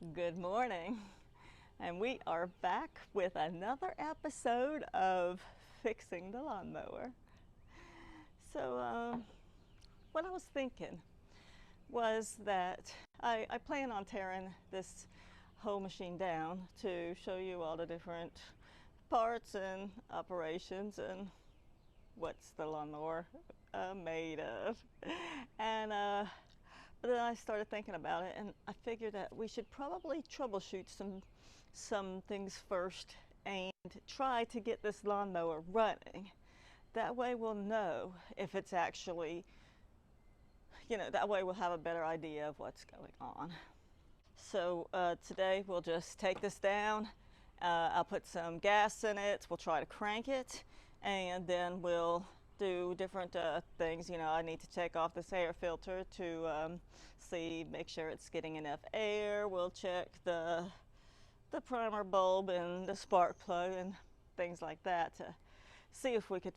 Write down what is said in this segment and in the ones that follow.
Good morning, and we are back with another episode of Fixing the Lawnmower. So, what I was thinking was that I plan on tearing this whole machine down to show you all the different parts and operations and what's the lawnmower made of. And but then I started thinking about it, and I figured that we should probably troubleshoot some things first and try to get this lawnmower running. That way we'll know if it's actually, that way we'll have a better idea of what's going on. So today we'll just take this down. I'll put some gas in it. We'll try to crank it, and then we'll do different things. I need to take off this air filter to make sure it's getting enough air. We'll check the primer bulb and the spark plug and things like that to see if we could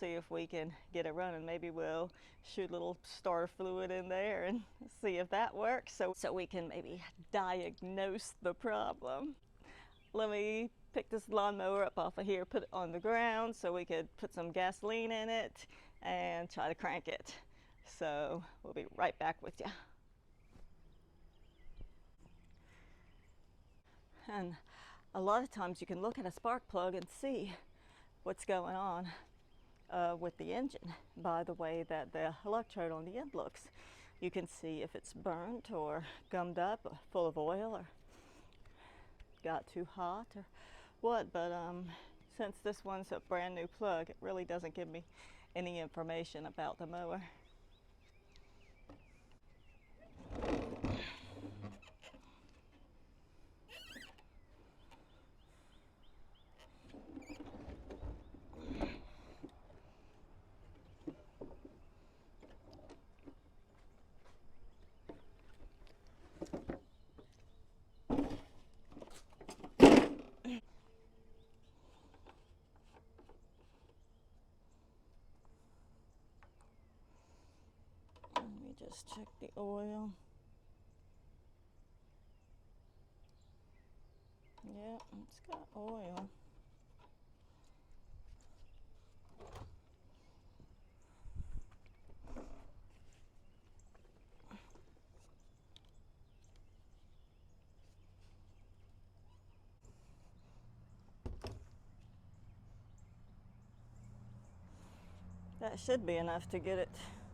see if we can get it running. Maybe we'll shoot a little starter fluid in there and see if that works, so we can maybe diagnose the problem. Let me pick this lawnmower up off of here, put it on the ground so we could put some gasoline in it and try to crank it. So we'll be right back with you. And a lot of times you can look at a spark plug and see what's going on with the engine by the way that the electrode on the end looks. You can see if it's burnt or gummed up or full of oil or got too hot or what, but since this one's a brand new plug, it really doesn't give me any information about the mower. Let me just check the oil. Yep, it's got oil. That should be enough to get it.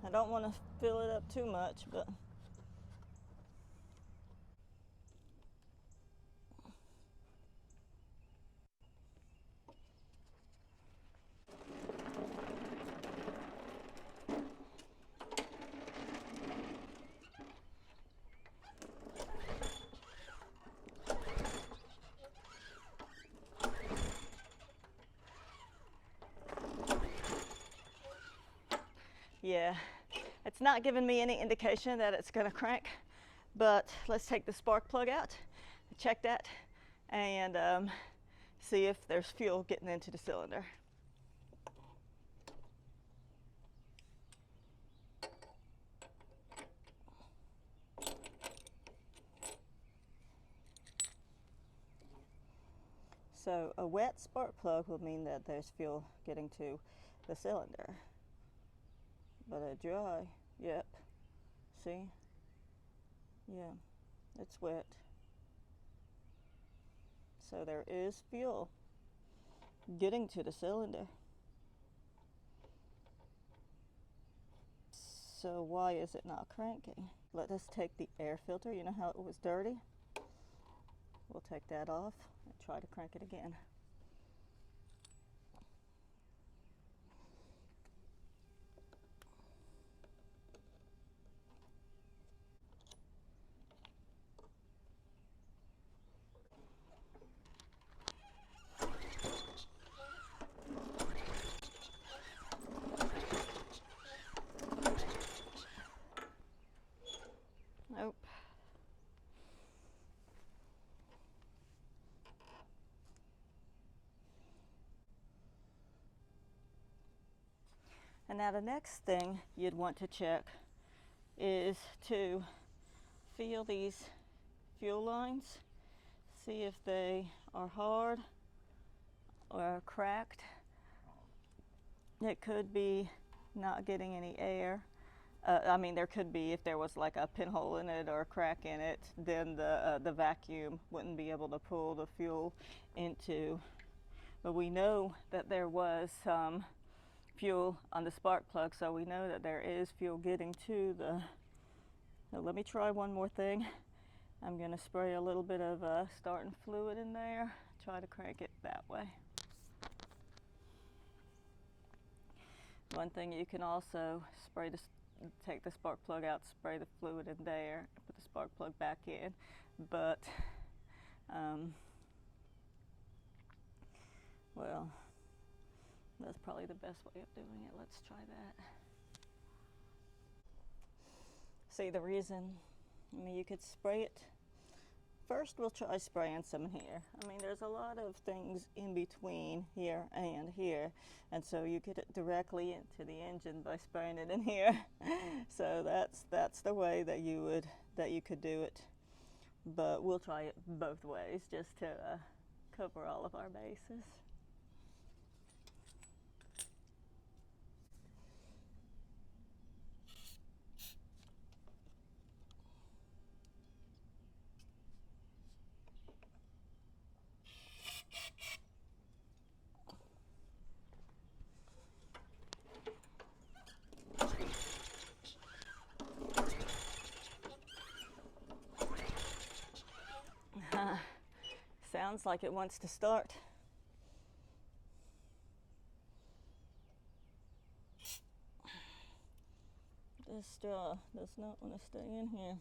I don't want to fill it up too much, but yeah, it's not giving me any indication that it's going to crank. But let's take the spark plug out, check that, and see if there's fuel getting into the cylinder. So a wet spark plug will mean that there's fuel getting to the cylinder. But a dry, yep, see? Yeah, it's wet. So there is fuel getting to the cylinder. So why is it not cranking? Let us take the air filter. You know how it was dirty? We'll take that off and try to crank it again. Nope. And now the next thing you'd want to check is to feel these fuel lines, see if they are hard or cracked. It could be not getting any air. I mean, there could be, if there was like a pinhole in it or a crack in it, then the vacuum wouldn't be able to pull the fuel into. But we know that there was some fuel on the spark plug, so we know that there is fuel getting to the. So let me try one more thing. I'm going to spray a little bit of starting fluid in there, try to crank it that way. One thing you can also spray this. Take the spark plug out, spray the fluid in there, put the spark plug back in. But, well, that's probably the best way of doing it. Let's try that. See, the reason, I mean, you could spray it. First, we'll try spraying some here. I mean, there's a lot of things in between here and here, and so you get it directly into the engine by spraying it in here. So that's the way that you could do it. But we'll try it both ways just to cover all of our bases. Sounds like it wants to start. This straw does not want to stay in here.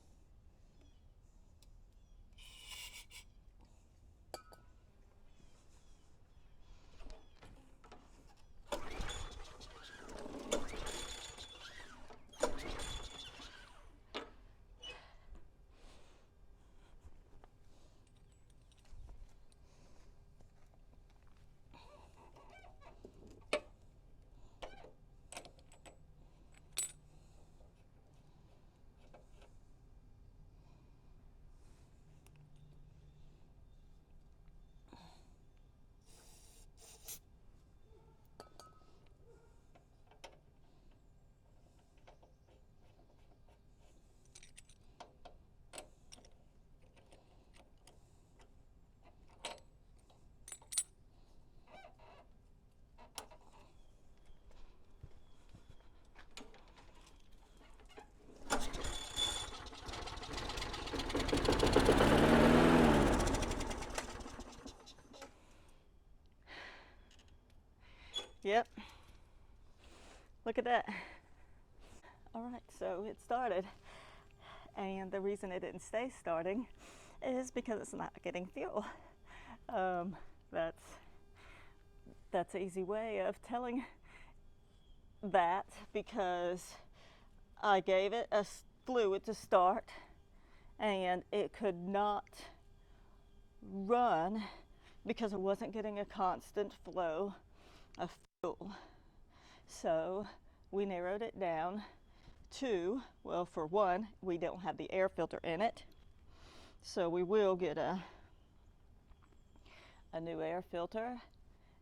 Yep. Look at that. All right, so it started. And the reason it didn't stay starting is because it's not getting fuel. That's an easy way of telling that, because I gave it a fluid to start and it could not run because it wasn't getting a constant flow of fuel. So we narrowed it down to, well, for one, we don't have the air filter in it, so we will get a new air filter.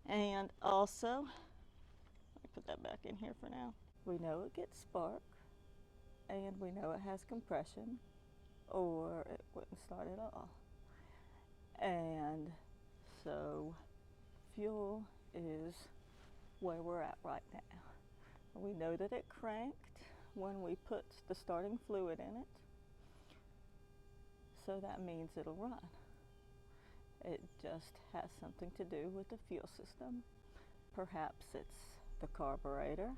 And also, let me put that back in here for now. We know it gets spark, and we know it has compression, or it wouldn't start at all. And so fuel is where we're at right now. We know that it cranked when we put the starting fluid in it, so that means it'll run. It just has something to do with the fuel system. Perhaps it's the carburetor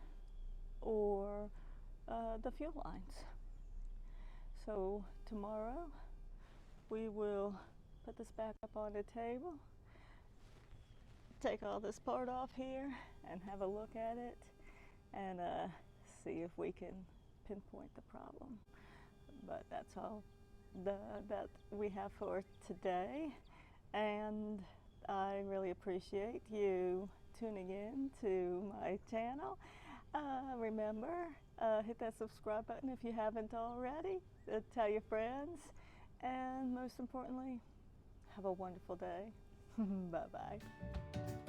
or the fuel lines. So tomorrow we will put this back up on the table, take all this part off here and have a look at it and see if we can pinpoint the problem. But that's all that we have for today, and I really appreciate you tuning in to my channel. Remember, hit that subscribe button if you haven't already, tell your friends, and most importantly, have a wonderful day. Bye-bye.